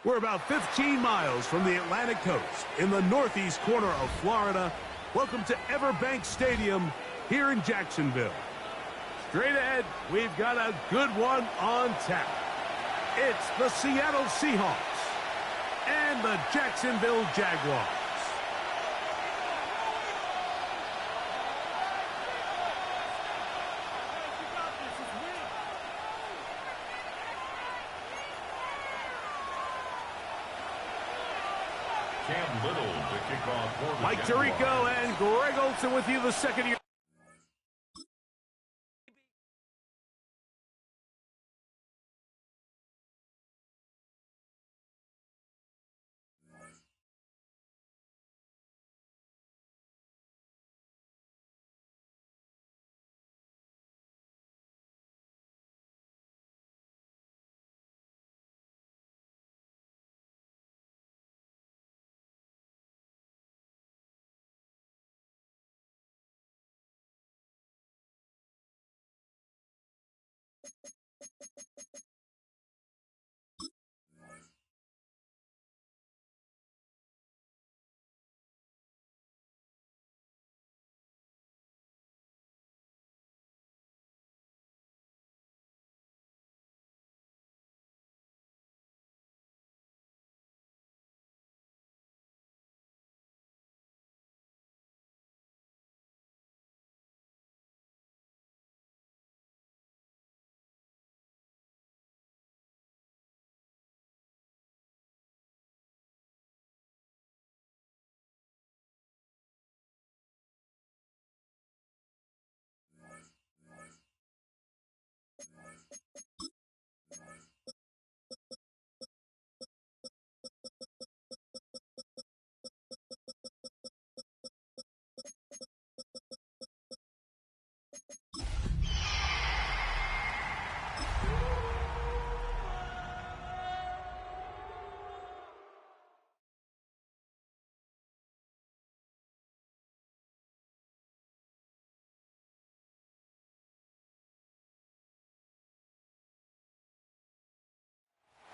We're about 15 miles from the Atlantic coast in the northeast corner of Florida. Welcome to Everbank Stadium here in Jacksonville. Straight ahead, we've got a good one on tap. It's the Seattle Seahawks and the Jacksonville Jaguars. Mike Tirico and Greg Olson with you, the second year.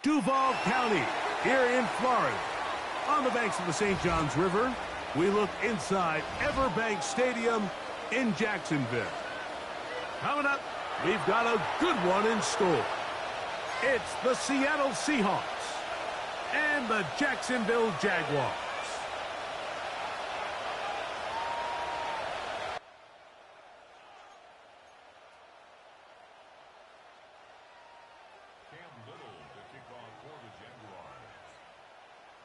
Duval County here in Florida. On the banks of the St. Johns River, we look inside Everbank Stadium in Jacksonville. Coming up, we've got a good one in store. It's the Seattle Seahawks and the Jacksonville Jaguars.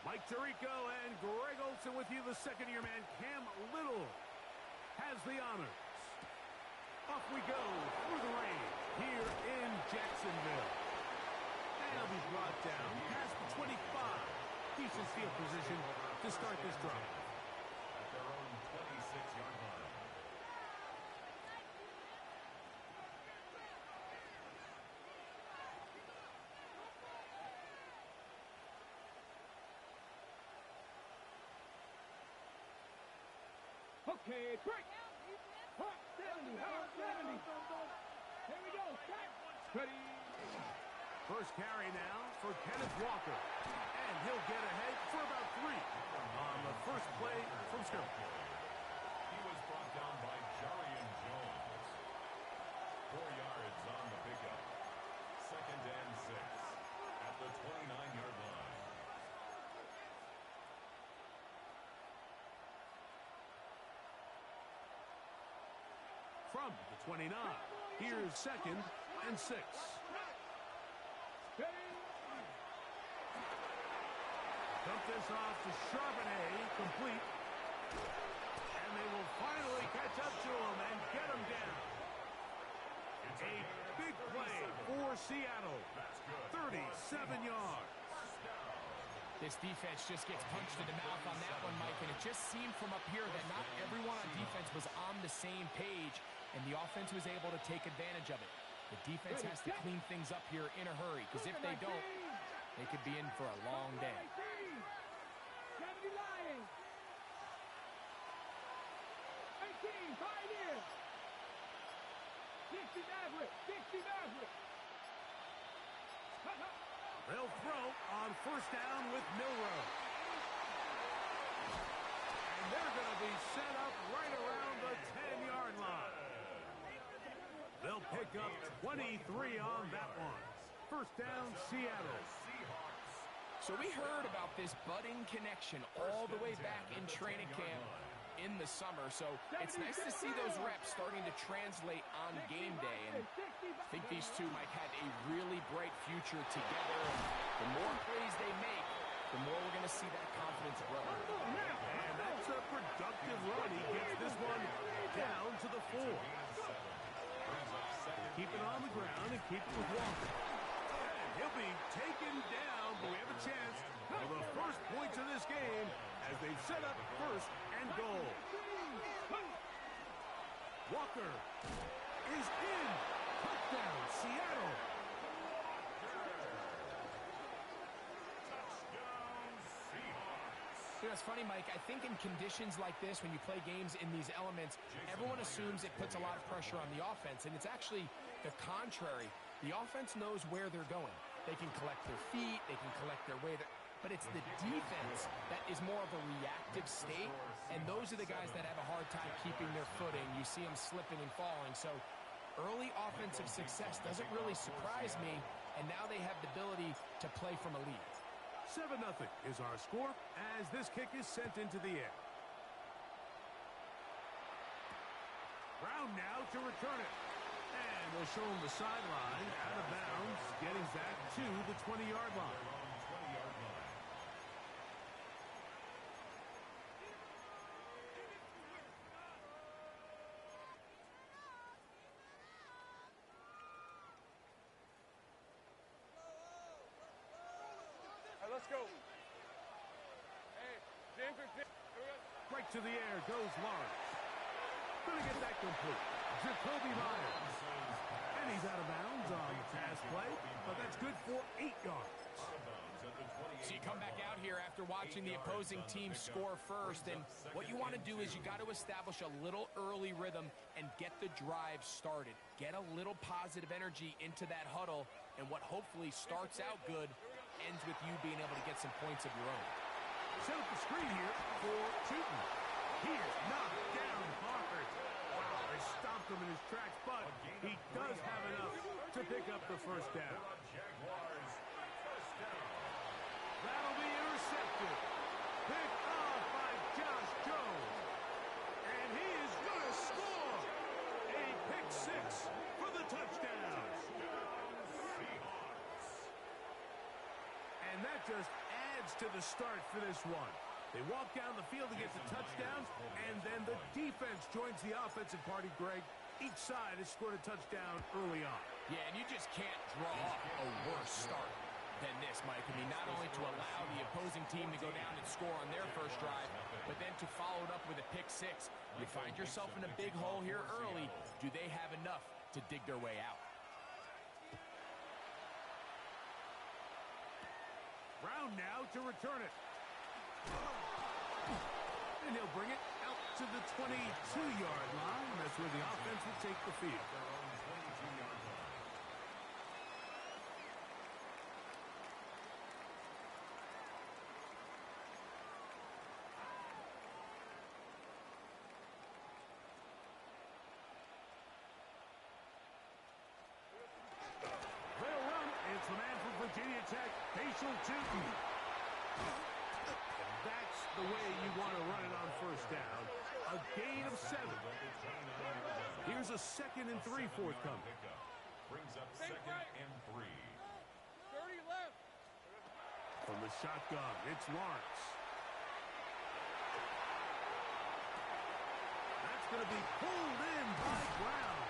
Mike Tirico and Greg Olsen with you. The second-year man, Cam Little, has the honors. Off we go through the rain here in Jacksonville. And he'll be brought down past the 25. Decent field position to start this drive. At their own 26-yard line. Okay, break. 70, 70. Here we go. Ready. First carry now for Kenneth Walker. And he'll get ahead for about 3 on the first play from scrimmage. He was brought down by Jarian Jones. 4 yards on the pickup. 2nd and 6 at the 29-yard line. From the 29, here's 2nd and 6. Dump this off to Charbonnet, complete. And they will finally catch up to him and get him down. A big play for Seattle, 37 yards. This defense just gets punched in the mouth on that one, Mike, and it just seemed from up here that not everyone on defense was on the same page, and the offense was able to take advantage of it. The defense has to clean things up here in a hurry, because if they don't, they could be in for a long day. 70 Lions. 18, 5 in. 60 Maverick, 60 Maverick. They'll throw on first down with Milrow. And they're going to be set up right around the 10-yard line. They'll pick up 23 on that one. First down, Seattle. So we heard about this budding connection all the way back in training camp in the summer. So it's nice to see those reps starting to translate on game day. And I think these two might have a really bright future together. The more plays they make, the more we're going to see that confidence grow. And that's a productive run. He gets this one down to the 4. Keep it on the ground and keep it with Walker. And he'll be taken down, but we have a chance for the first points of this game as they've set up first and goal. Walker is in. Touchdown, Seattle. You know, it's funny, Mike. I think in conditions like this, when you play games in these elements, everyone assumes it puts a lot of pressure on the offense, and it's actually the contrary. The offense knows where they're going. They can collect their feet, they can collect their way, but it's the defense that is more of a reactive state, and those are the guys that have a hard time keeping their footing. You see them slipping and falling, so early offensive success doesn't really surprise me, and now they have the ability to play from a lead. 7-0 is our score as this kick is sent into the air. Brown now to return it. And we'll show him the sideline out of bounds, getting back to the 20-yard line. Let's go. Hey, James, Right to the air goes Lawrence. Gonna get that complete. Jacoby Myers. And he's out of bounds on the pass play, but that's good for 8 yards. So you come back out here after watching the opposing team score first, and what you want to do is you got to establish a little early rhythm and get the drive started. Get a little positive energy into that huddle, and what hopefully starts out good ends with you being able to get some points of your own. Set up the screen here for Tootin. He is knocked down hard. Wow, they stopped him in his tracks, but he does have enough to pick up the first down. That'll be intercepted. Picked off by Josh Jones. And he is going to score. A pick six for the touchdown. And that just adds to the start for this one. They walk down the field to get the touchdown, and then the defense joins the offensive party, Greg. Each side has scored a touchdown early on. Yeah, and you just can't draw up a worse start than this, Mike. I mean, not only to allow the opposing team to go down and score on their first drive, but then to follow it up with a pick six. You find yourself in a big hole here early. Do they have enough to dig their way out? Brown now to return it. And he'll bring it out to the 22-yard line. That's where the offense will take the field. They'll run. It's the man from Virginia Tech, Facial Tootin. That's the way you want to run it on first down. A gain of 7. Here's a 2nd and 3 forthcoming. Brings up 2nd and 3. 30 left. From the shotgun, it's Lawrence. That's going to be pulled in by Brown.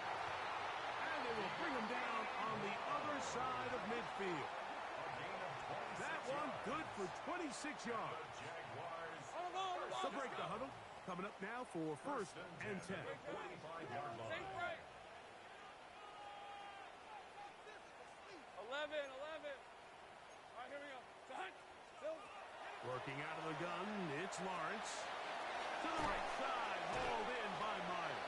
And they will bring him down on the other side of midfield. That one good for 26 yards. So break the huddle. Coming up now for 1st and 10. Safe right. 11. All right, here we go. Hunt. Working out of the gun, it's Lawrence. To the right side, hauled in by Myers.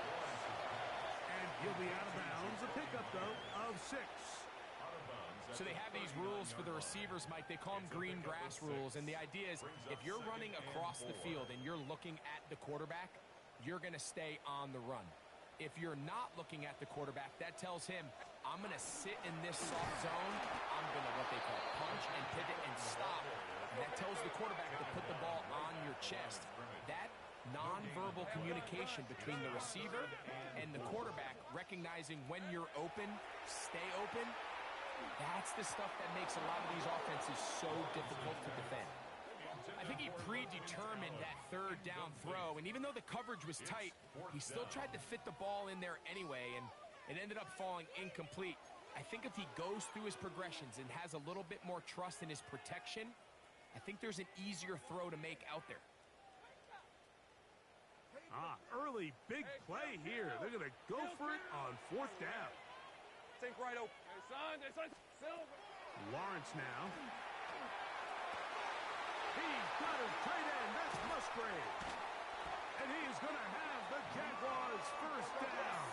And he'll be out of bounds. A pickup, though, of 6. So they have these rules for the receivers, Mike. They call them green grass rules. And the idea is if you're running across the field and you're looking at the quarterback, you're going to stay on the run. If you're not looking at the quarterback, that tells him, I'm going to sit in this soft zone. I'm going to what they call punch and pivot and stop. And that tells the quarterback to put the ball on your chest. That nonverbal communication between the receiver and the quarterback, recognizing when you're open, stay open, that's the stuff that makes a lot of these offenses so difficult to defend. I think he predetermined that 3rd down throw, and even though the coverage was tight, he still tried to fit the ball in there anyway, and it ended up falling incomplete. I think if he goes through his progressions and has a little bit more trust in his protection, I think there's an easier throw to make out there. Early big play here. They're going to go for it on 4th down. Think right open. Hey, son. Silver. Lawrence now. He's got his tight end. That's Musgrave. And he's going to have the Jaguars' 1st down.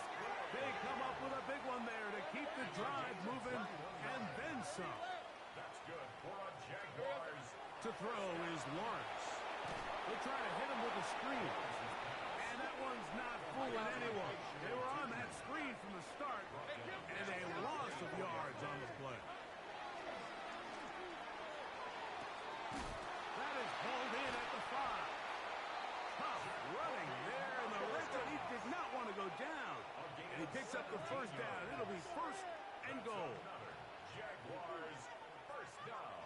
They come up with a big one there to keep the drive moving, and then some. That's good for a Jaguars. To throw is Lawrence. They'll try to hit him with a screen. And that one's not fooling anyone. They were on that screen from the start, and a loss of yards on the play. That is hauled in at the 5. Tough running there in the red zone. He did not want to go down. And he picks up the 1st down. It'll be 1st and goal. Jaguars 1st down.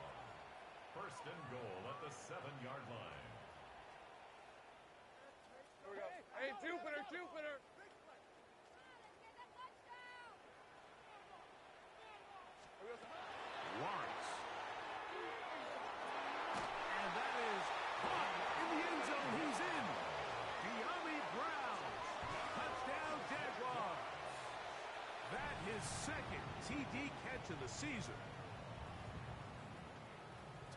1st and goal at the 7-yard line. Here we go. Hey, Jupiter. Lawrence. And that is caught in the end zone. He's in. De'Ami Brown. Touchdown, Jaguars. That his 2nd TD catch of the season.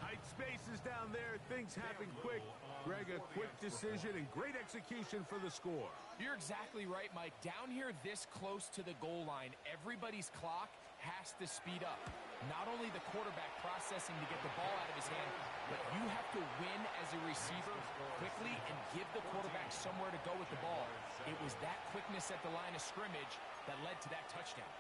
Tight spaces down there. Things happen quick. Greg, a quick decision and great execution for the score. You're exactly right, Mike. Down here this close to the goal line, everybody's clock has to speed up. Not only the quarterback processing to get the ball out of his hand, but you have to to win as a receiver quickly and give the quarterback somewhere to go with the ball. It was that quickness at the line of scrimmage that led to that touchdown.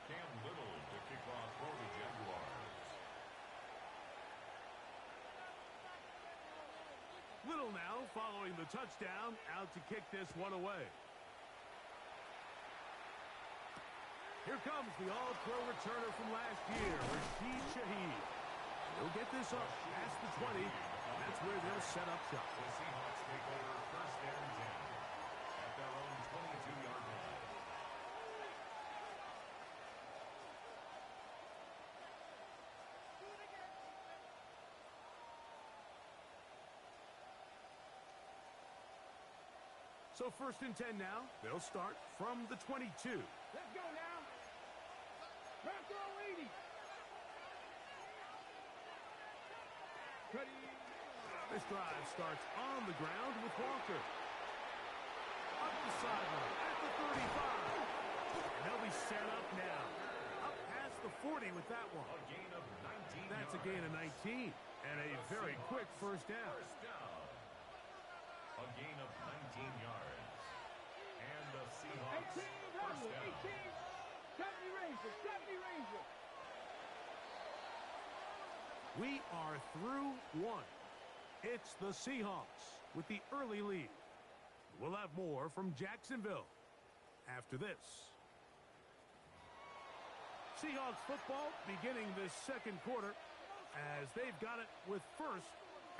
Cam Little to kick off for the Jaguars. Little now following the touchdown, out to kick this one away. Here comes the all-pro returner from last year, Rashid Shaheed. He'll get this up past the 20. That's where they'll set up shop. The Seahawks take over first and 10 at their own 22-yard line. So first and 10 now. They'll start from the 22. Let's go now. Back row 80. Ready. This drive starts on the ground with Walker. Up the sideline at the 35. And they'll be set up now. Up past the 40 with that one. A gain of 19 That's yards. a gain of 19. And a very quick first down. First down. A gain of 19 yards. And the Seahawks 18, first down. 18. 70 Ranger, 70 Ranger. We are through one. It's the Seahawks with the early lead. We'll have more from Jacksonville after this. Seahawks football beginning this second quarter as they've got it with first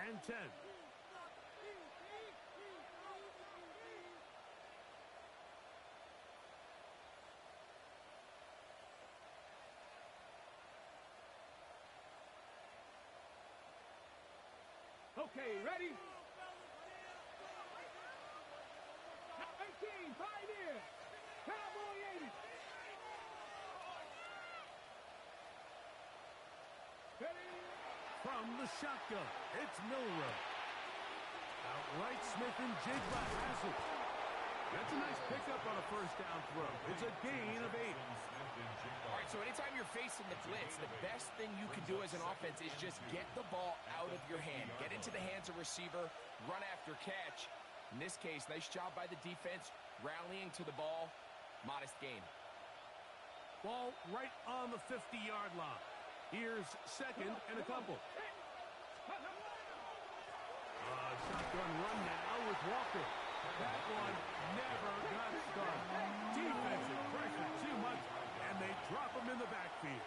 and 10. Okay, ready? 18, Pioneer. Cowboy 80. Ready? From the shotgun, it's Milrow. Outright Smith and Jigba has it. That's a nice pickup on a first down throw. It's a gain of 8. All right, so anytime you're facing the blitz, the best thing you can do as an offense is just get the ball out of your hand. Get into the hands of receiver, run after catch. In this case, nice job by the defense, rallying to the ball. Modest gain. Ball right on the 50-yard line. Here's second and a couple. Shotgun run now with Walker. That one never got started. Defensive pressure too much, and they drop him in the backfield.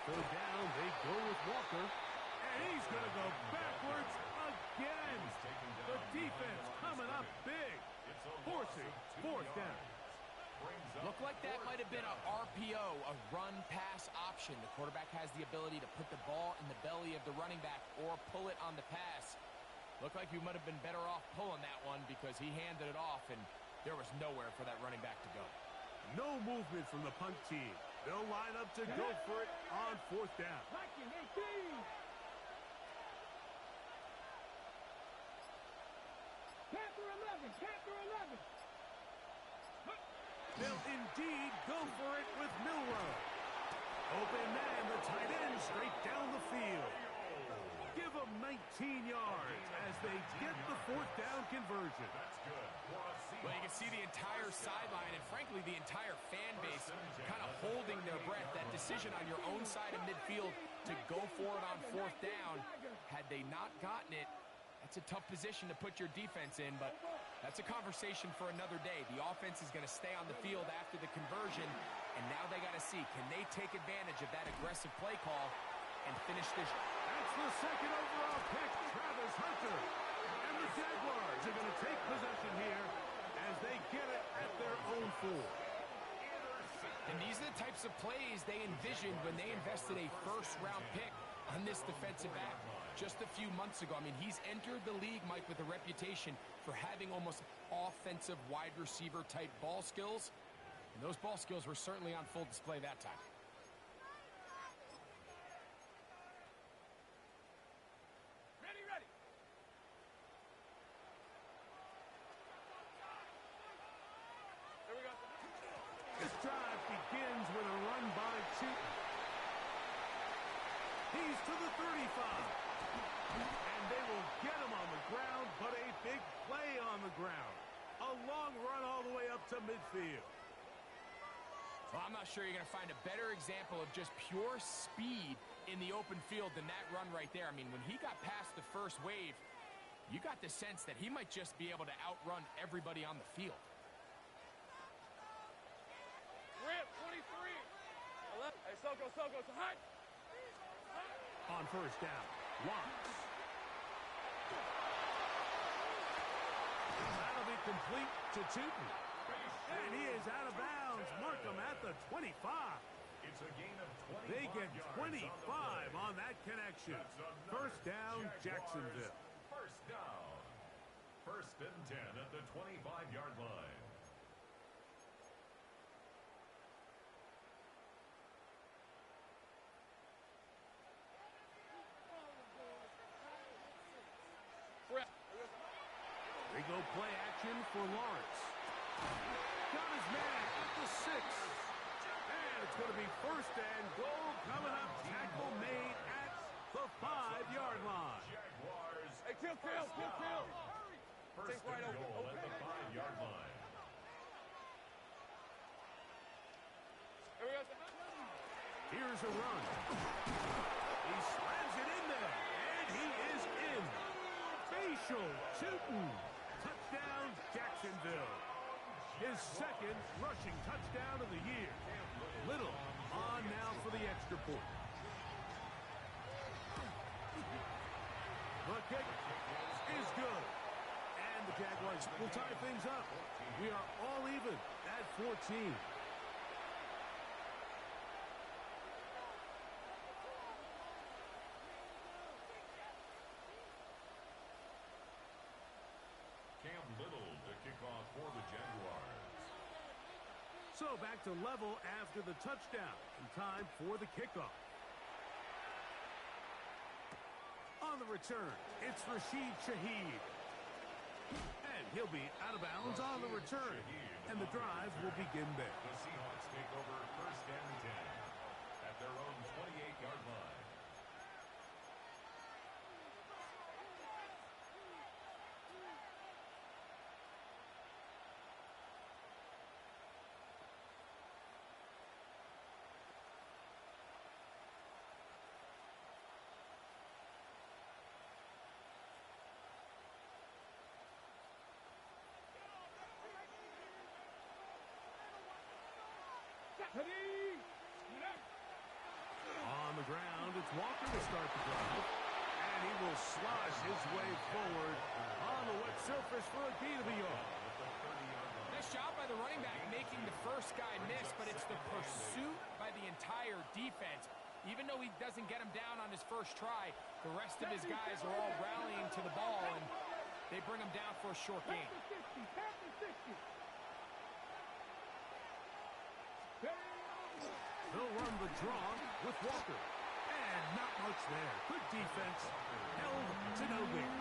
Third down, they go with Walker, and he's going to go backwards again. The defense coming up big, forcing fourth down. Looked like that might have been a RPO, a run-pass option. The quarterback has the ability to put the ball in the belly of the running back or pull it on the pass. Looked like he might have been better off pulling that one because he handed it off, and there was nowhere for that running back to go. No movement from the punt team. They'll line up to go for it on fourth down. Viking 18. Panther 11, Panther 11. They'll indeed go for it with Milrow. Open man, the tight end, straight down the field. Give them 19 yards as they get the fourth down conversion. That's good. Well, you can see the entire sideline and, frankly, the entire fan base kind of holding their breath. That decision on your own side of midfield to go for it on fourth down, had they not gotten it, that's a tough position to put your defense in, but that's a conversation for another day. The offense is going to stay on the field after the conversion, and now they got to see, can they take advantage of that aggressive play call and finish this? That's the second overall pick, Travis Hunter. And the Jaguars are going to take possession here as they get it at their own 4. And these are the types of plays they envisioned when they invested a first-round pick on this defensive back just a few months ago. I mean, he's entered the league, Mike, with a reputation for having almost offensive wide receiver type ball skills. And those ball skills were certainly on full display that time. Ready, ready. ground. A long run all the way up to midfield. Well, I'm not sure you're going to find a better example of just pure speed in the open field than that run right there. I mean, when he got past the first wave, you got the sense that he might just be able to outrun everybody on the field. Rip, 23. Hey, Soko, so hot. On first down, Watts. That'll be complete to Tootin. And he is out of bounds. Mark him at the 25. It's a gain of 25 They get 25 yards on that connection. First down, Jacksonville. First down. First and 10 at the 25-yard line. They go play action for Lawrence. Got his man at the 6. And it's going to be first and goal coming up. Tackle made at the 5-yard line. Jaguars. Hey, kill. First Take right and over. goal at the 5-yard line. Here we go. Here's a run. He slams it in there. And he is in. Facial Tootin. Touchdown, Jacksonville. His second rushing touchdown of the year. Little on now for the extra point. The kick is good. And the Jaguars will tie things up. We are all even at 14. Little to kick off for the Jaguars. So back to level after the touchdown. And time for the kickoff. On the return, it's Rashid Shaheed. And he'll be out of bounds on the return. And the drive will begin there. The Seahawks take over first and 10 at their own 28-yard line. On the ground, it's Walker to start the drive. And he will slosh his way forward on the wet surface for a gain of a yard. Nice job by the running back making the first guy miss, but it's the pursuit by the entire defense. Even though he doesn't get him down on his first try, the rest of his guys are all rallying to the ball, and they bring him down for a short gain. They'll run the draw with Walker. And not much there. Good defense. Held to no gain.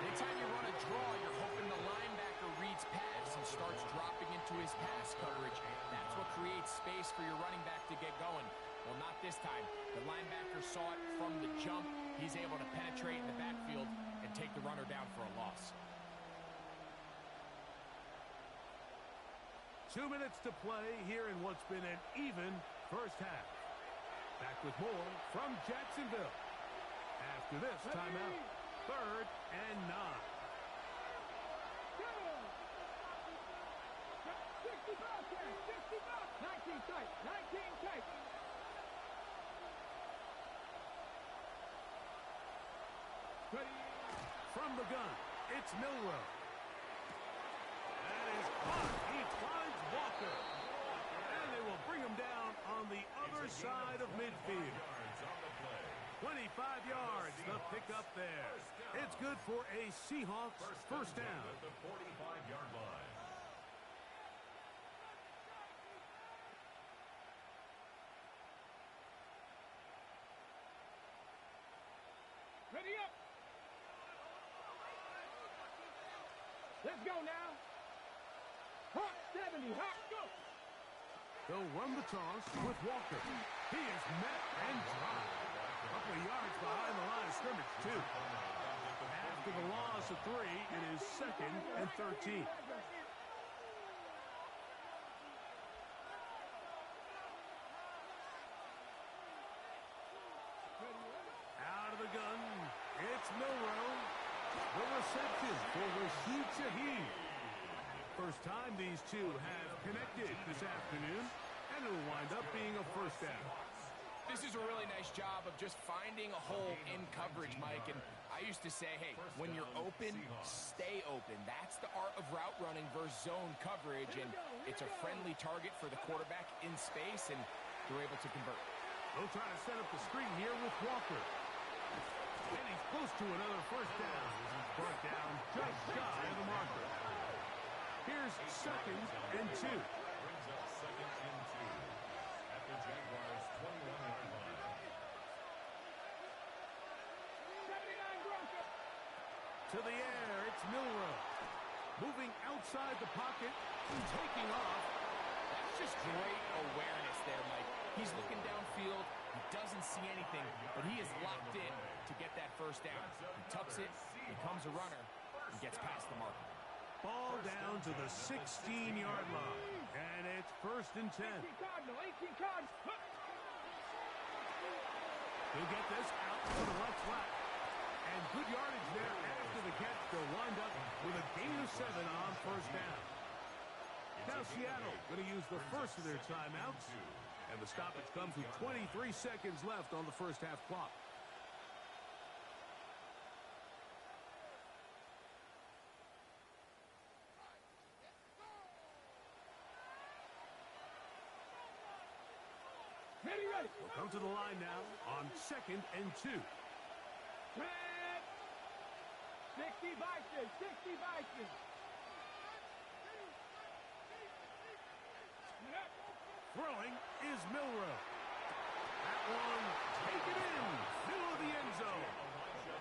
Anytime you run a draw, you're hoping the linebacker reads pass and starts dropping into his pass coverage. That's what creates space for your running back to get going. Well, not this time. The linebacker saw it from the jump. He's able to penetrate in the backfield and take the runner down for a loss. 2 minutes to play here in what's been an even first half. Back with more from Jacksonville. After this timeout, 3rd and 9. 19 tight. From the gun, it's Milrow. That is caught. He finds Walker. And they will bring him down on the other side of midfield. 25 yards, the pickup there. It's good for a Seahawks first down. At the 45-yard line. Ready up. Let's go now. Hot 70, hot, go. They'll run the toss with Walker. He is met and dropped. A couple of yards behind the line of scrimmage, too. After the loss of 3, it is 2nd and 13. Out of the gun, it's Milroe. The reception for Rashid Shaheed. First time these two have connected this afternoon, and it'll wind up being a first down. This is a really nice job of just finding a hole in coverage, Mike. And I used to say, hey, when you're open, stay open. That's the art of route running versus zone coverage. And it's a friendly target for the quarterback in space, and they're able to convert. They'll try to set up the screen here with Walker. And he's close to another first down. Brought down just shy of the marker. Here's 2nd and 2. Brings up 2nd and 2 at the Jaguars' 21-yard line. To the air, it's Milroe. Moving outside the pocket and taking off. That's just great awareness there, Mike. He's looking downfield. He doesn't see anything, but he is locked in to get that first down. He tucks it, becomes a runner, and gets past the marker. Ball down to the 16-yard line, and it's 1st and 10. He'll get this out to the left flat, and good yardage there after the catch. They'll wind up with a gain of 7 on first down. Now Seattle going to use the first of their timeouts, and the stoppage comes with 23 seconds left on the first half clock. We'll come to the line now on 2nd and 2. 60 Vikings, 60 Vikings. Throwing is Milroe. That one, take it in, middle of the end zone.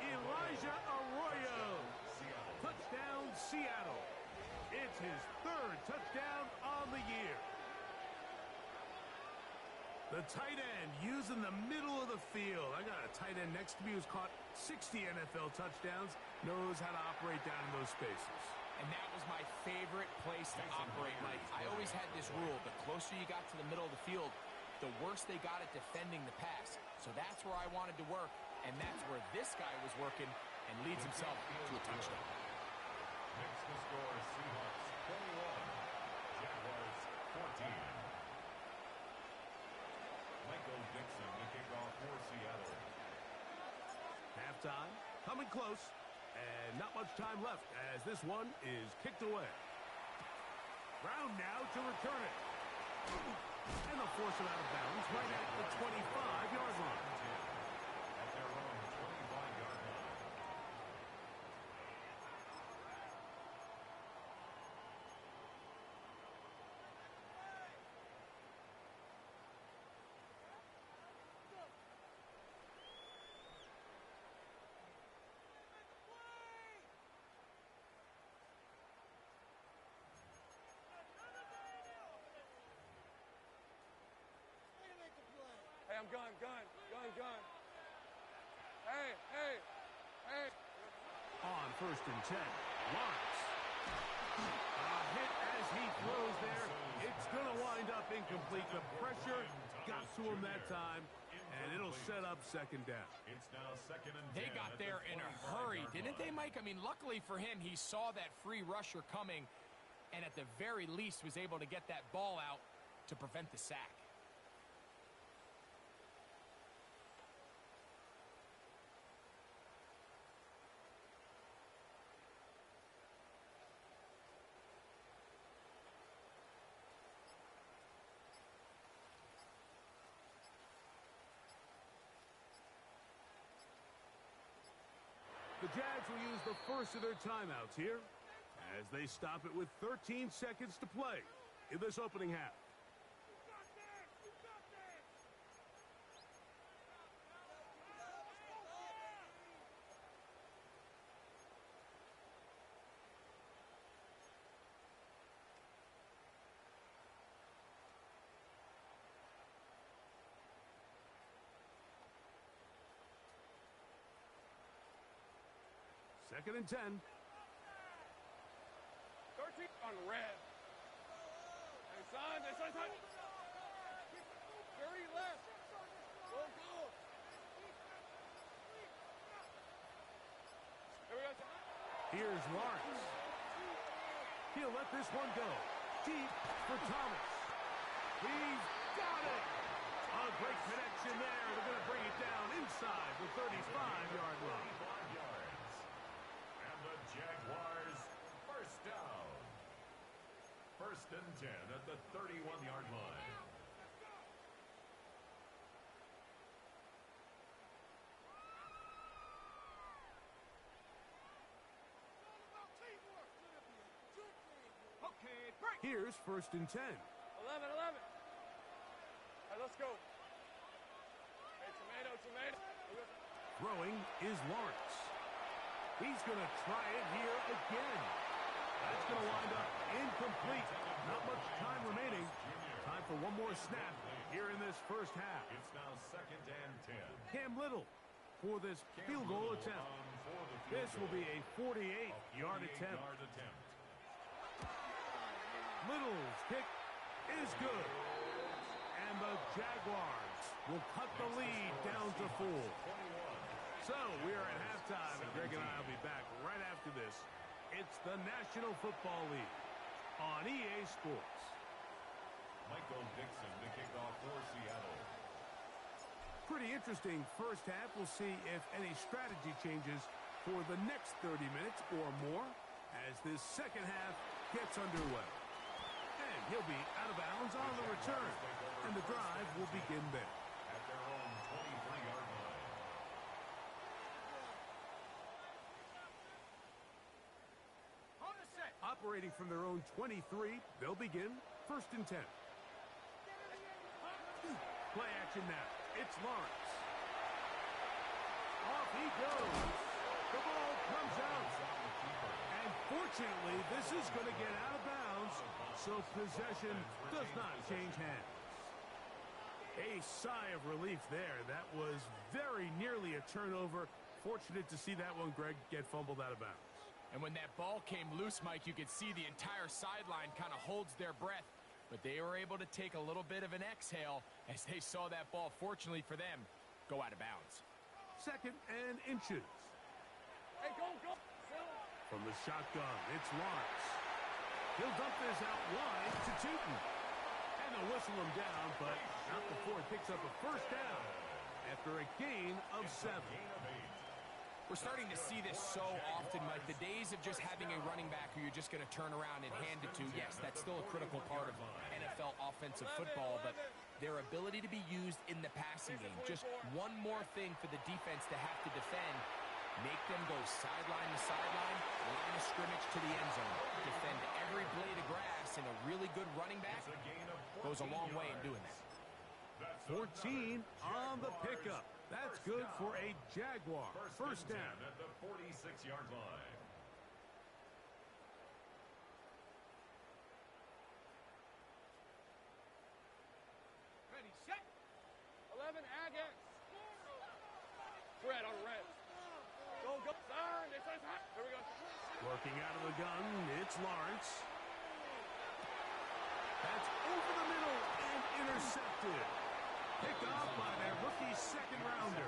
Elijah Arroyo. Touchdown, Seattle. It's his 3rd touchdown on the year. The tight end using the middle of the field. I got a tight end next to me who's caught 60 NFL touchdowns, knows how to operate down in those spaces. And that was my favorite place to operate, Mike. I always had this rule. The closer you got to the middle of the field, the worse they got at defending the pass. So that's where I wanted to work, and that's where this guy was working and leads himself to a touchdown. Makes the score Seahawks 21, Jaguars 14. Michael Dixon to kick off for Seattle. Halftime, coming close, and not much time left as this one is kicked away. Brown now to return it. And they'll force it out of bounds right at the 25-yard line. At their own 25-yard line. Hey, I'm gun. Hey. On 1st and 10, Lawrence. A hit as he throws there. It's going to wind up incomplete. The pressure got to him that time, and it'll set up 2nd down. It's now 2nd and 10. They got there in a hurry, didn't they, Mike? I mean, luckily for him, he saw that free rusher coming, and at the very least was able to get that ball out to prevent the sack. The Jags will use the first of their timeouts here as they stop it with 13 seconds to play in this opening half. Second and 10. 13 on red. Hey, son, this is 30 left. Go, go. Here we go, son. Here's Lawrence. He'll let this one go. Deep for Thomas. He's got it. A great connection there. They're going to bring it down inside the 35-yard line. 35 yards. And the Jaguars first down. First and 10 at the 31-yard line. Okay, break. Here's first and 10. 11. All right, let's go. Hey, tomato. Throwing is Lawrence. He's going to try it here again. That's going to wind up incomplete. Not much time remaining. Time for one more snap here in this first half. It's now second and 10. Cam Little for this field goal attempt. This will be a 48-yard attempt. Little's kick is good. And the Jaguars will cut the lead down to 4. So we are at halftime, and Greg and I will be back right after this. It's the National Football League on EA Sports. Michael Dixon to kick off for Seattle. Pretty interesting first half. We'll see if any strategy changes for the next 30 minutes or more as this second half gets underway. And he'll be out of bounds on the return, and the drive will begin there. At their own 23-yard line. Operating from their own 23, they'll begin first and 10. Play action now. It's Lawrence. Off he goes. The ball comes out. And fortunately, this is going to get out of bounds, so possession does not change hands. A sigh of relief there. That was very nearly a turnover. Fortunate to see that one, Greg, get fumbled out of bounds. And when that ball came loose, Mike, you could see the entire sideline kind of holds their breath. But they were able to take a little bit of an exhale as they saw that ball, fortunately for them, go out of bounds. Second and inches. Hey, go. From the shotgun, it's Lawrence. He'll dump this out wide to Tootin. And they'll whistle him down, but not before it picks up a first down after a gain of 7. We're starting to see this so often, Mike. The days of just having a running back who you're just going to turn around and hand it to, yes, that's still a critical part of NFL offensive football, but their ability to be used in the passing game, just one more thing for the defense to have to defend, make them go sideline to sideline, line of scrimmage to the end zone, defend every blade of grass, and a really good running back goes a long way in doing that. 14 on the pickup. That's good for a Jaguar. First down at the 46-yard line. Ready, set. 11, Agate. Red on red. Go. Turn. This is hot. Here we go. Working out of the gun, it's Lawrence. That's over the middle and intercepted. Picked off by their rookie second rounder.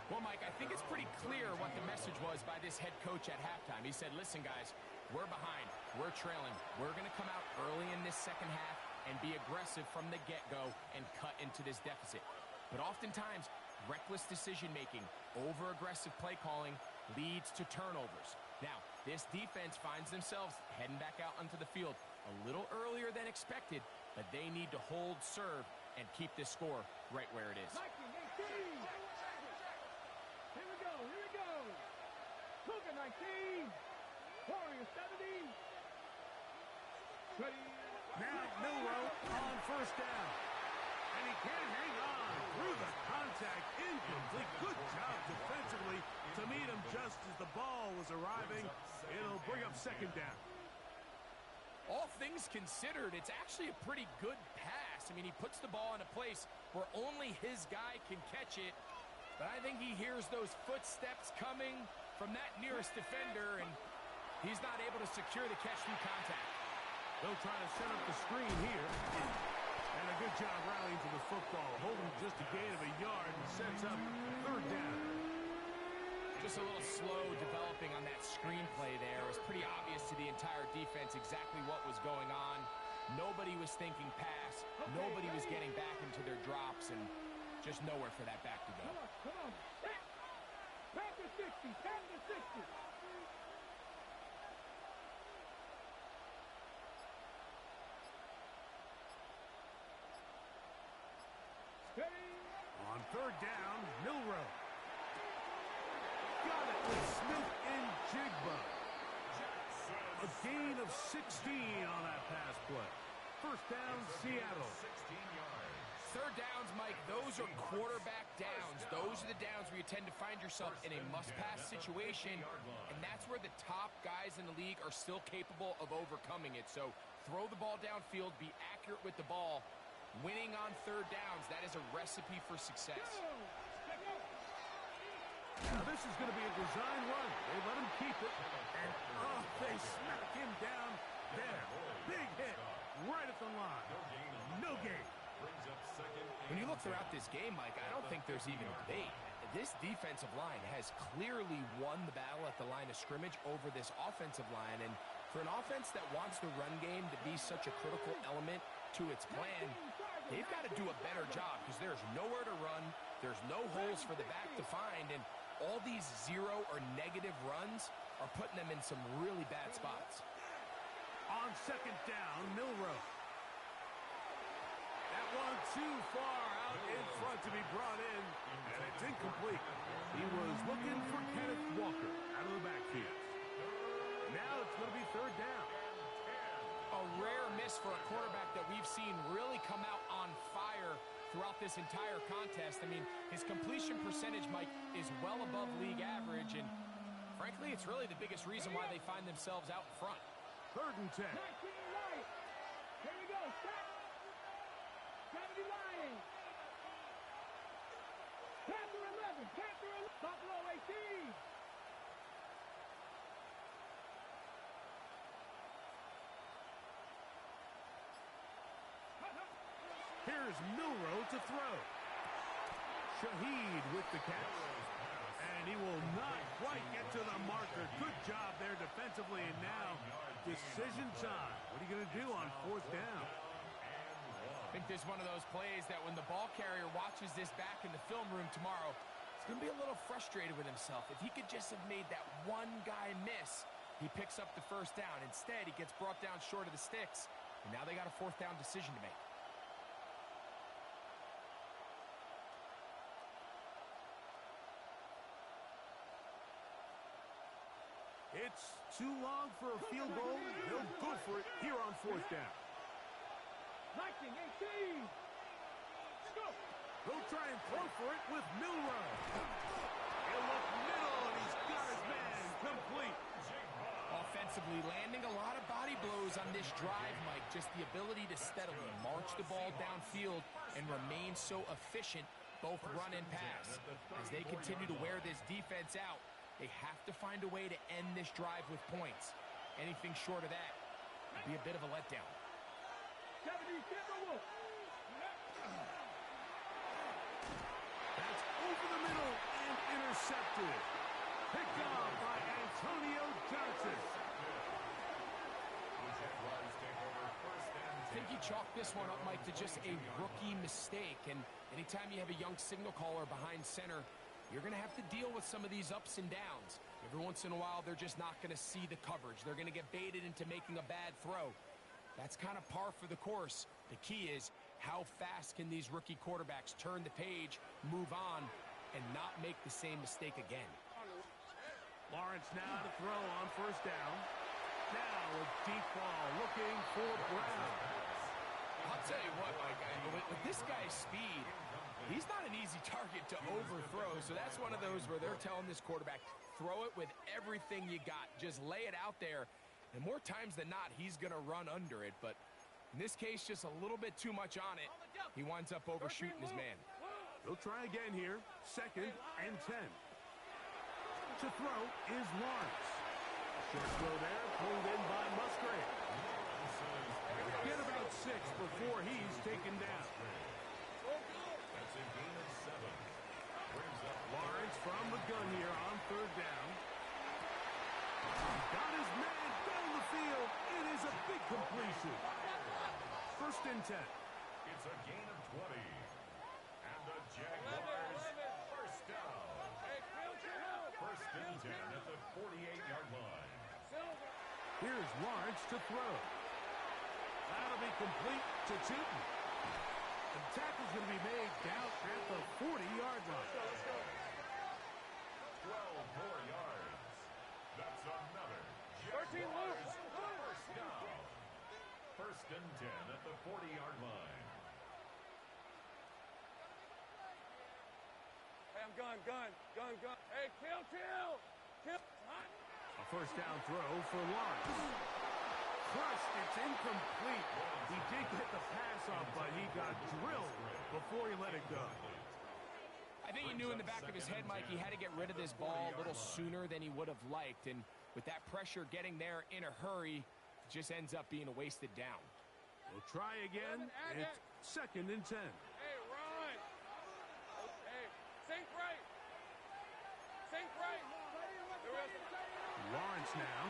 Well, Mike, I think it's pretty clear what the message was by this head coach at halftime. He said, listen, guys, we're behind. We're trailing. We're going to come out early in this second half and be aggressive from the get-go and cut into this deficit. But oftentimes, reckless decision-making, over-aggressive play calling leads to turnovers. Now, this defense finds themselves heading back out onto the field a little earlier than expected, but they need to hold serve and keep this score right where it is. Here we go. Cougar 19. Warrior 70. Now Milrow on first down. And he can't hang on through the contact. Incomplete. Good job defensively to meet him just as the ball was arriving. It'll bring up second down. All things considered, it's actually a pretty good pass. I mean, he puts the ball in a place where only his guy can catch it. But I think he hears those footsteps coming from that nearest defender, and he's not able to secure the catch through contact. They'll try to set up the screen here. And a good job rallying to the football, holding just a gain of a yard and sets up third down. Just a little slow developing on that screenplay there. It was pretty obvious to the entire defense exactly what was going on. Nobody was thinking pass. Nobody was getting back into their drops, and just nowhere for that back to go. Come on. Back to 60. Back to 60. On third down, Milroe. Got it with Smith and Jigba. A gain of 16 on that pass play. First down, Seattle. 16 yards. Third downs, Mike, those are quarterback downs. Those are the downs where you tend to find yourself in a must-pass situation, and that's where the top guys in the league are still capable of overcoming it. So throw the ball downfield, be accurate with the ball. Winning on third downs, that is a recipe for success. Now this is going to be a design run. They let him keep it, and they smack him down there. Big hit right at the line. No gain. When you look throughout this game, Mike, I don't think there's even a debate. This defensive line has clearly won the battle at the line of scrimmage over this offensive line, and for an offense that wants the run game to be such a critical element to its plan, they've got to do a better job because there's nowhere to run, there's no holes for the back to find, and all these zero or negative runs are putting them in some really bad spots. On second down, Milroe. That one too far out in front to be brought in, and it's incomplete. He was looking for Kenneth Walker out of the backfield. Now it's going to be third down. A rare miss for a quarterback that we've seen really come out on fire throughout this entire contest. I mean, his completion percentage, Mike, is well above league average, and frankly, it's really the biggest reason why they find themselves out in front. Third and 10. Here we go. Stop. 70 Lions. Panther 11. Panther 11. Buffalo 18. Here's Milroe to throw. Shaheed with the catch. And he will not quite get to the marker. Good job there defensively, and now decision time. What are you going to do on fourth down? I think there's one of those plays that when the ball carrier watches this back in the film room tomorrow, he's going to be a little frustrated with himself. If he could just have made that one guy miss, he picks up the first down. Instead, he gets brought down short of the sticks, and now they got a fourth down decision to make. It's too long for a field goal. They'll go for it here on fourth down. Lightning 18. Go. They'll try and throw for it with Milroe. He'll look middle, and he's got his man complete. Offensively, landing a lot of body blows on this drive, Mike. Just the ability to steadily march the ball downfield and remain so efficient, both run and pass. As they continue to wear this defense out, they have to find a way to end this drive with points. Anything short of that would be a bit of a letdown. 70 Timberwolves. That's over the middle and intercepted. Picked off by Antonio Johnson. I think he chalked this one up, Mike, to just a rookie mistake. And anytime you have a young signal caller behind center, you're going to have to deal with some of these ups and downs. Every once in a while, they're just not going to see the coverage. They're going to get baited into making a bad throw. That's kind of par for the course. The key is how fast can these rookie quarterbacks turn the page, move on, and not make the same mistake again. Lawrence now to throw on first down. Now a deep ball looking for Brown. I'll tell you what, Mike, with this guy's speed, he's not an easy target to overthrow, so that's one of those where they're telling this quarterback, throw it with everything you got. Just lay it out there, and more times than not, he's going to run under it, but in this case, just a little bit too much on it. He winds up overshooting his man. He'll try again here. 2nd and 10. To throw is Lawrence. Short throw there, pulled in by Musgrave. Get about 6 before he's taken down. That's a gain of 7. Brings up Lawrence from the gun here on 3rd down. Got his man down the field. It is a big completion. 1st and 10. It's a gain of 20. And the Jaguars first down. First and 10 at the 48-yard line. Here's Lawrence to throw. That'll be complete to Tootin. The tackle's going to be made down at the 40-yard line. 12 more yards. That's another 13 Jaguars first down. First and 10 at the 40-yard line. Hey, I'm gun. Hey, kill. A 1st down throw for Lawrence. Crushed, it's incomplete. He did get the pass off, but he got drilled before he let it go. I think he knew in the back of his head, Mike, he had to get rid of this ball a little sooner than he would have liked. And with that pressure getting there in a hurry, it just ends up being a wasted down. We'll try again. It's 2nd and 10. Hey, run. Hey, sink right. Lawrence now.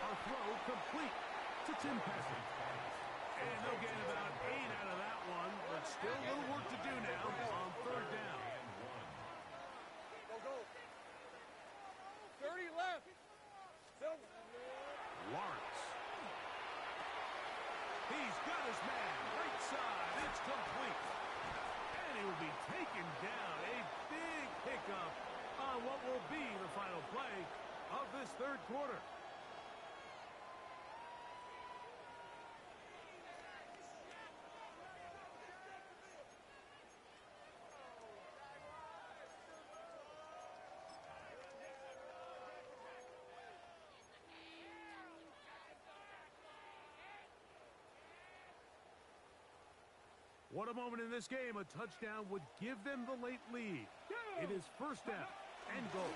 A throw complete to Tim Patrick. And they'll get about 8 out of that one, but still a little work to do now on 3rd down. Go. 30 left. Lawrence. He's got his man. Right side. It's complete. And he will be taken down. A big pickup on what will be the final play of this 3rd quarter. What a moment in this game. A touchdown would give them the late lead. It is 1st down and goal.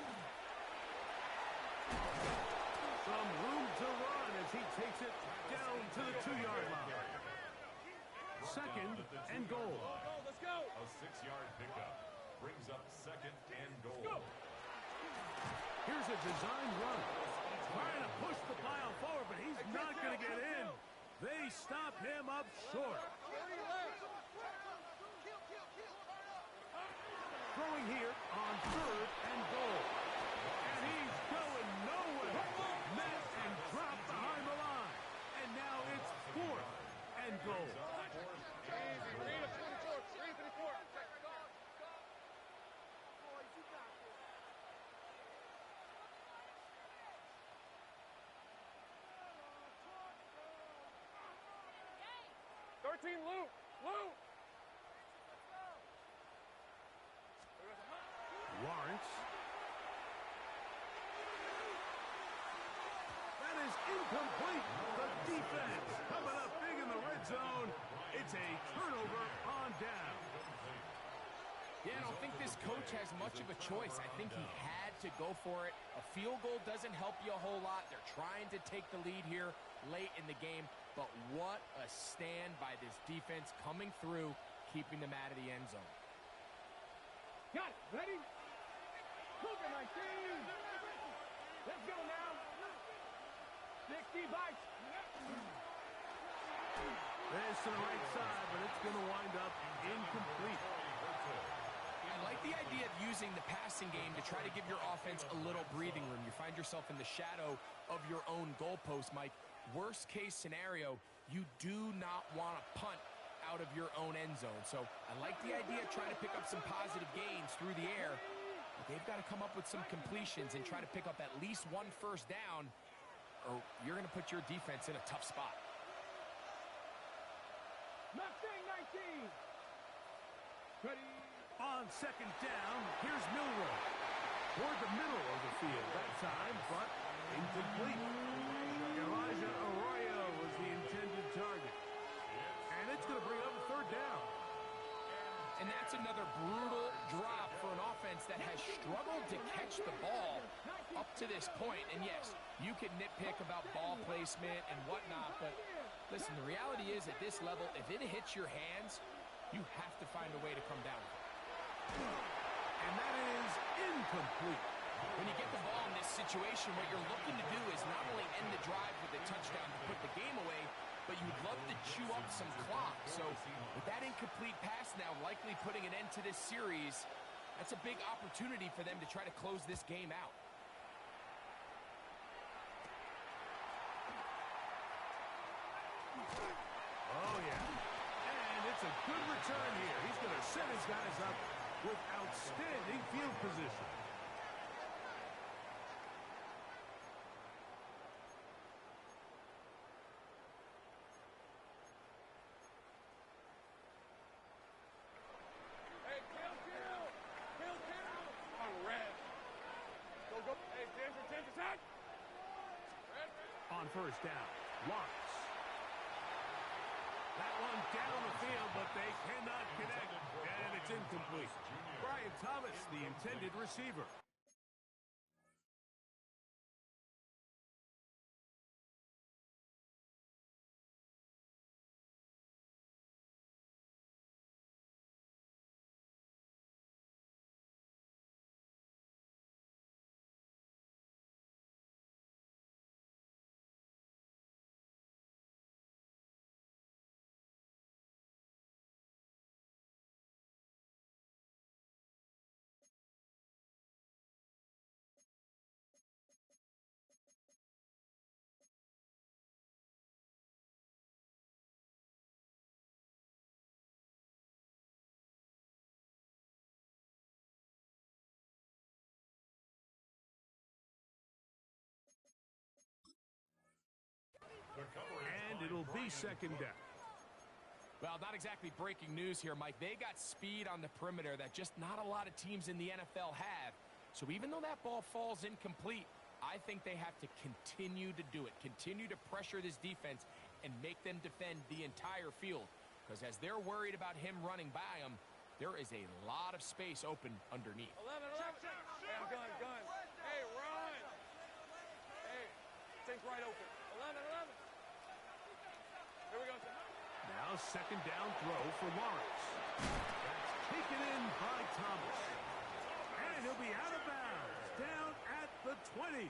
Some room to run as he takes it down to the 2-yard line. 2nd and goal. Let's go. A 6-yard pickup brings up 2nd and goal. Here's a design run. Trying to push the pile forward, but he's not going to get in. They stop him up short. Throwing here on 3rd and goal. And he's going nowhere. Met and dropped behind the line. And now it's 4th and goal. Read a 24. Luke. Lawrence. That is incomplete. The defense coming up big in the red zone. It's a turnover on down. Yeah, I don't think this coach has much of a choice. I think he had to go for it. A field goal doesn't help you a whole lot. They're trying to take the lead here late in the game. But what a stand by this defense coming through, keeping them out of the end zone. Got it. Ready? Look at my team. Let's go now. 60 bites. This to the right side, but it's going to wind up incomplete. I like the idea of using the passing game to try to give your offense a little breathing room. You find yourself in the shadow of your own goalpost, Mike. Worst case scenario, you do not want to punt out of your own end zone. So I like the idea of trying to pick up some positive gains through the air. But they've got to come up with some completions and try to pick up at least 1 first down, or you're going to put your defense in a tough spot. Mustang 19. Ready? On 2nd down, here's Milroe. Toward the middle of the field that time, but incomplete. Elijah Arroyo was the intended target. And it's going to bring up a 3rd down. And that's another brutal drop for an offense that has struggled to catch the ball up to this point. And yes, you can nitpick about ball placement and whatnot, but listen, the reality is at this level, if it hits your hands, you have to find a way to come down with it. And that is incomplete. When you get the ball in this situation, what you're looking to do is not only end the drive with a touchdown to put the game away, but you'd love to chew up some clock. So with that incomplete pass now likely putting an end to this series, that's a big opportunity for them to try to close this game out. Oh, yeah. And it's a good return here. He's going to set his guys up with outstanding field position. Hey, kill. On red. Go. Hey, 10%. Red. On first down, Lawrence. That one down the field, but they cannot connect, and it's incomplete. Brian Thomas, the intended receiver. And it'll be second down. Well, not exactly breaking news here, Mike. They got speed on the perimeter that just not a lot of teams in the NFL have. So even though that ball falls incomplete, I think they have to continue to do it. Continue to pressure this defense and make them defend the entire field. Because as they're worried about him running by them, there is a lot of space open underneath. 11. Hey, I'm gun. Hey, run. Hey, thing's right open. 11. Here we go. Now second down throw for Lawrence. That's taken in by Thomas. And he'll be out of bounds. Down at the 20. 13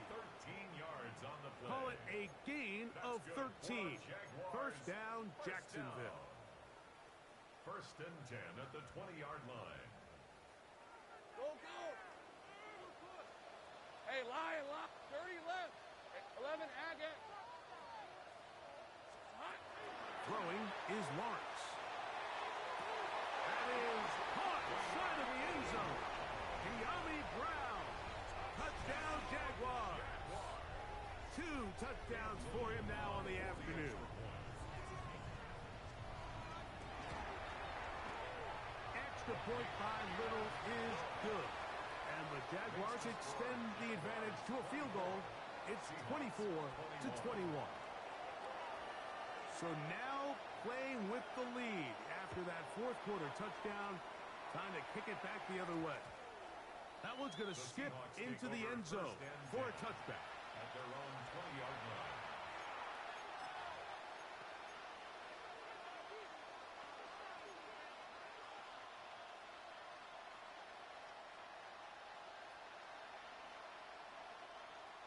yards on the play. Call it a gain of 13. First down, Jacksonville. First and 10 at the 20-yard line. Go. Hey, lie. 30 left. 11, Agate. Throwing is Lawrence. That is caught side of the end zone. De'Ami Brown. Touchdown, Jaguars. 2 touchdowns for him now on the afternoon. Extra point by Little is good. And the Jaguars extend the advantage to a field goal. It's 24-21. So now playing with the lead after that fourth quarter touchdown. Time to kick it back the other way. That one's going to skip into the end zone for a touchback. At their own 20-yard line.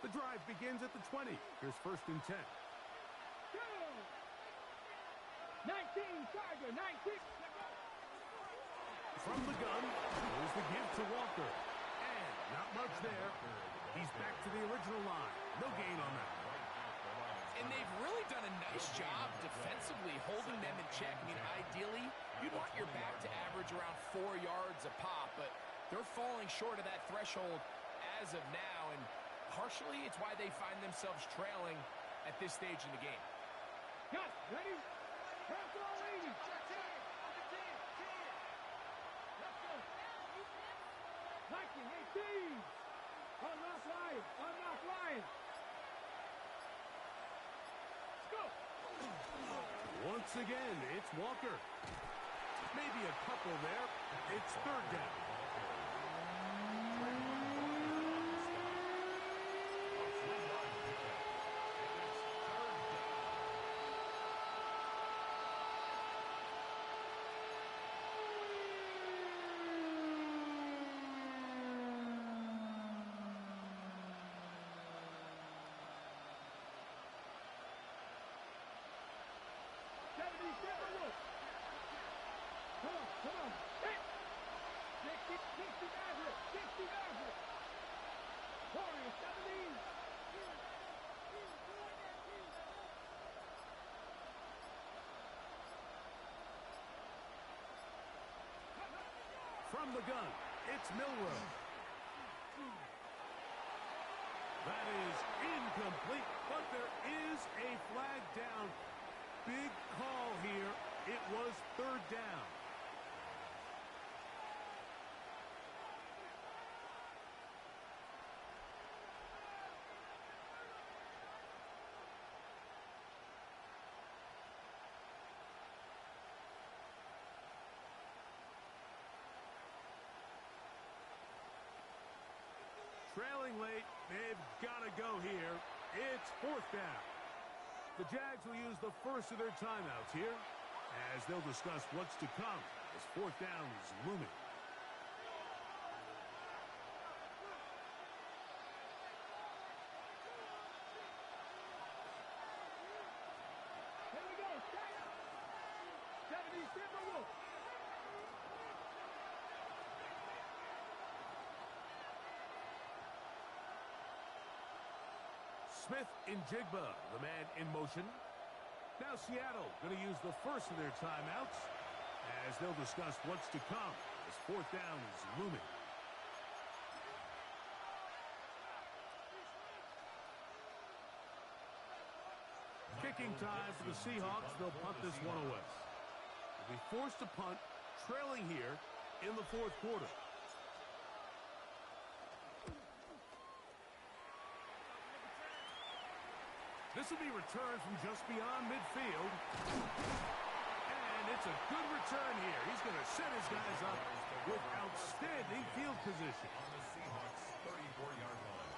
The drive begins at the 20. Here's first and 10. 19, Tiger, 19. From the gun, goes the give to Walker. And not much there. He's back to the original line. No gain on that. And they've really done a nice job defensively holding them in check. I mean, ideally, you'd want your back to average around 4 yards a pop, but they're falling short of that threshold as of now, and partially it's why they find themselves trailing at this stage in the game. Got ready? Pass all 80. Let's go. 19, 18. Unlock line. Let's go. Once again, it's Walker. Maybe a couple there. It's third down. From the gun, it's Milrow. That is incomplete, but there is a flag down. Big call here. It was third down. Trailing late, they've got to go here. It's fourth down. The Jags will use the first of their timeouts here as they'll discuss what's to come as fourth down is looming. Here we go. 70, Timberwolves. Smith in Jigba, the man in motion. Now Seattle going to use the first of their timeouts as they'll discuss what's to come as fourth down is looming. Kicking time for the Seahawks. They'll punt this one away. They'll be forced to punt, trailing here in the fourth quarter. This will be returned from just beyond midfield. And it's a good return here. He's going to set his guys up with outstanding field position. On the Seahawks 34-yard line.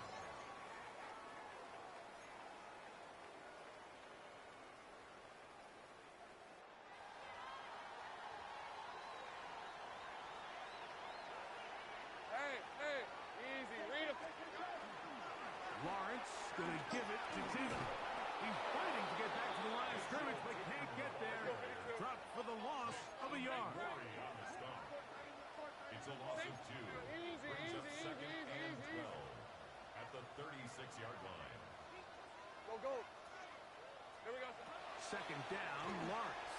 Hey, easy. Read him. Lawrence going to give it to Tina. He's fighting to get back to the line of scrimmage, but can't get there. Dropped for the loss of a yard. On the stop. It's a loss of 2. Brings up second and 12 at the 36-yard line. Go. Here we go. Second down, Lawrence.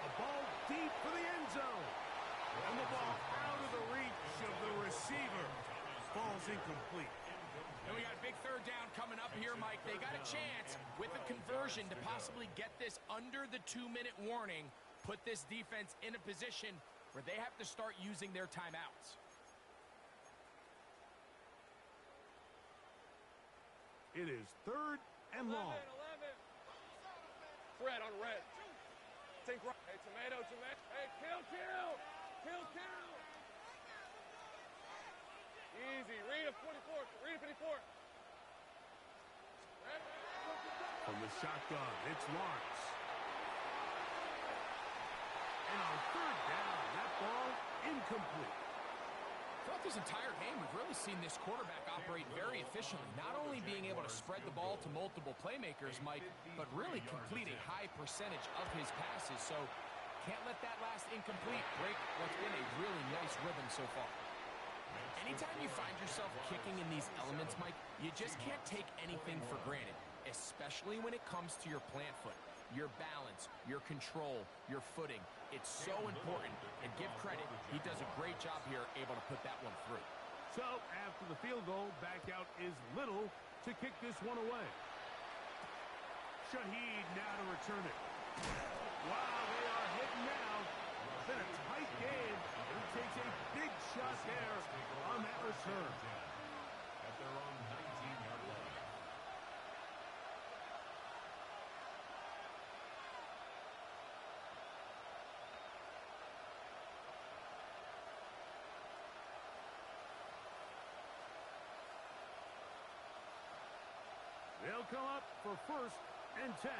A ball deep for the end zone. And the ball out of the reach of the receiver. Ball's incomplete. And we got a big third down coming up here, Mike. They got a chance with a conversion to possibly get this under the 2-minute warning, put this defense in a position where they have to start using their timeouts. It is third and long. 11. Red on red. Take right. Hey, tomato. Hey, kill. Easy. Read a 44. Read a 54. From the shotgun, it's Lawrence. And on third down, that ball incomplete. Throughout this entire game, we've really seen this quarterback operate very efficiently, not only being able to spread the ball to multiple playmakers, Mike, but really complete a high percentage of his passes. So can't let that last incomplete break what's been a really nice rhythm so far. Anytime you find yourself kicking in these elements, Mike, you just can't take anything for granted, especially when it comes to your plant foot, your balance, your control, your footing. It's so important, and give credit, he does a great job here able to put that one through. So after the field goal, back out is Little to kick this one away. Shaheed now to return it. Wow, they are hitting now. It's been a tight game, and he takes a big shot there on that return. At their own 19-yard line. They'll come up for 1st and 10.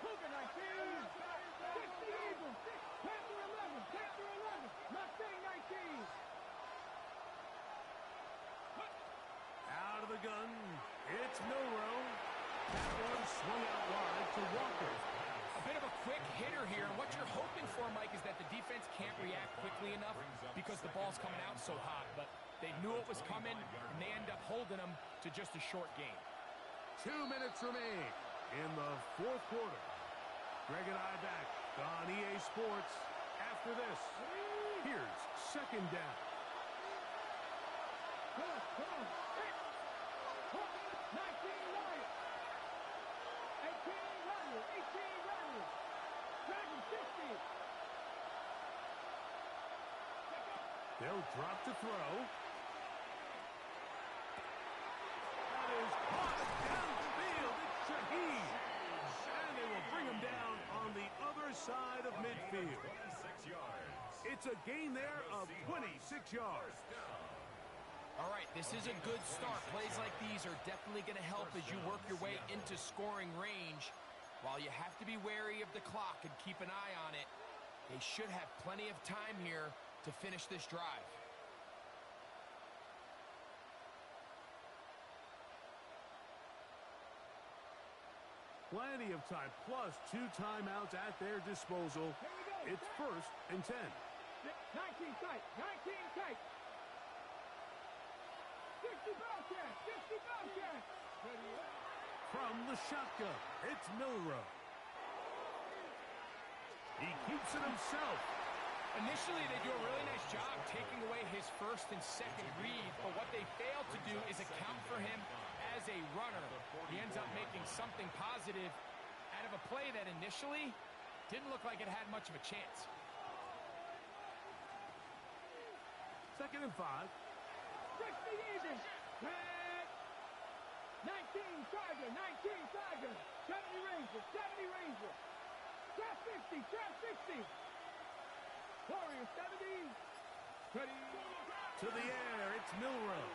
19. 60 Eagles. Panther 11. Panther 11. Mustang 19. Out of the gun, it's Milrow. That one swung out wide to Walker. A bit of a quick hitter here, and what you're hoping for, Mike, is that the defense can't react quickly enough because the ball's coming out so hot. But they knew it was coming, and they end up holding them to just a short game. 2 minutes remain in the 4th quarter. Greg and I back on EA Sports after this. Here's 2nd down. Come on. 19 Lions. 18 Riders. 18 Riders. Dragon 50. They'll drop to throw. That is caught downfield. It's Shaheed. And they will bring him down on the other side of midfield. 26 yards. It's a gain there of 26 yards. All right, this is a good start. Plays like these are definitely going to help as you work your way into scoring range. While you have to be wary of the clock and keep an eye on it, they should have plenty of time here to finish this drive. Plenty of time, plus 2 timeouts at their disposal. It's 1st and 10. 19 tight. 19 tight. 60 Bobcats. 60 Bobcats. From the shotgun, it's Milrow. He keeps it himself. Initially, they do a really nice job taking away his 1st and 2nd read, but what they fail to do is account for him as a runner. He ends up making something positive out of a play that initially didn't look like it had much of a chance. 2nd and 5. 60 Eagles. 19 Tiger. 19 Tiger. 70 Ranger. 70 Ranger. Trap 60. Trap 60. Warrior 70. Ready. To the air, it's Milrow.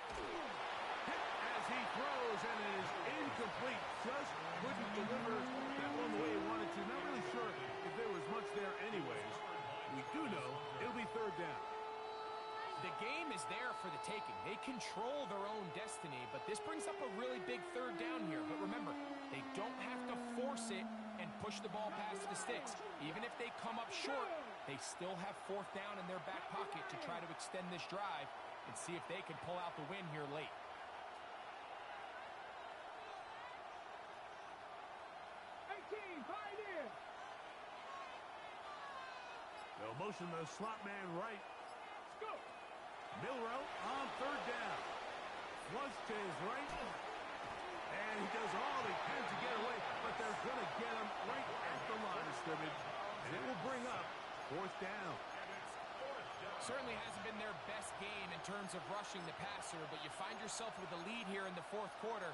Hit as he throws, and it is incomplete. Just couldn't deliver that one the way he wanted to. Not really sure if there was much there anyways. We do know it'll be 3rd down. The game is there for the taking. They control their own destiny, but this brings up a really big 3rd down here. But remember, they don't have to force it and push the ball past the sticks. Even if they come up short, they still have 4th down in their back pocket to try to extend this drive and see if they can pull out the win here late. Pioneer. They'll motion the slot man right. Go. Milrow on 3rd down. Flush to his right. And he does all he can to get away, but they're going to get him right at the line of scrimmage. And it will bring up 4th down. Certainly hasn't been their best game in terms of rushing the passer, but you find yourself with a lead here in the 4th quarter.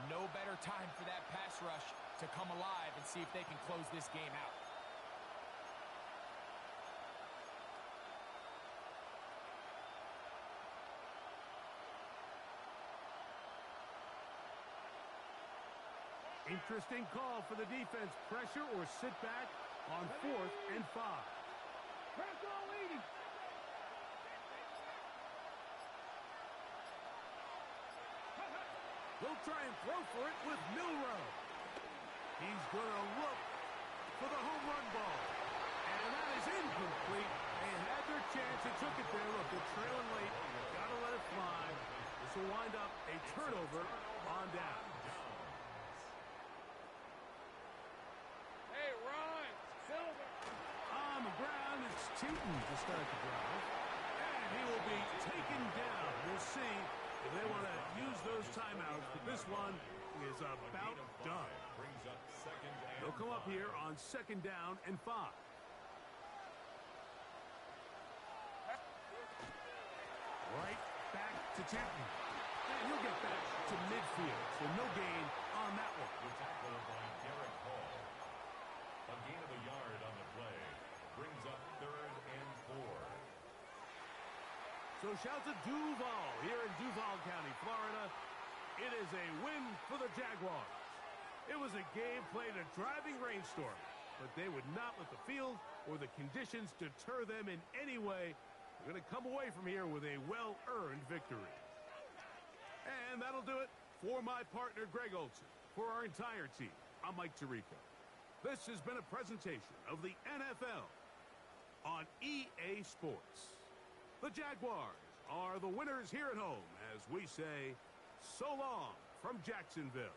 No better time for that pass rush to come alive and see if they can close this game out. Interesting call for the defense. Pressure or sit back on 4th and 5. Press all 80. They'll try and throw for it with Milrow. He's going to look for the home run ball. And that is incomplete. They had their chance. They took it there. Look, they're trailing late. Got to let it fly. This will wind up a turnover on down. Hey, Ron. Silver. On the ground, it's Tootin to start the drive. And he will be taken down. We'll see if they want to use those timeouts, but this one is about done. They'll come up here on 2nd down and 5. Right back to Tootin. And he'll get back to midfield, so no gain on that one. The tackle by Derek Hall. A gain of a yard on the play. Brings up 3rd and 4. So shout to Duval here in Duval County, Florida. It is a win for the Jaguars. It was a game played in a driving rainstorm, but they would not let the field or the conditions deter them in any way. They're going to come away from here with a well-earned victory. And that'll do it for my partner, Greg Olson. For our entire team, I'm Mike Tirico. This has been a presentation of the NFL on EA Sports. The Jaguars are the winners here at home as we say so long from Jacksonville.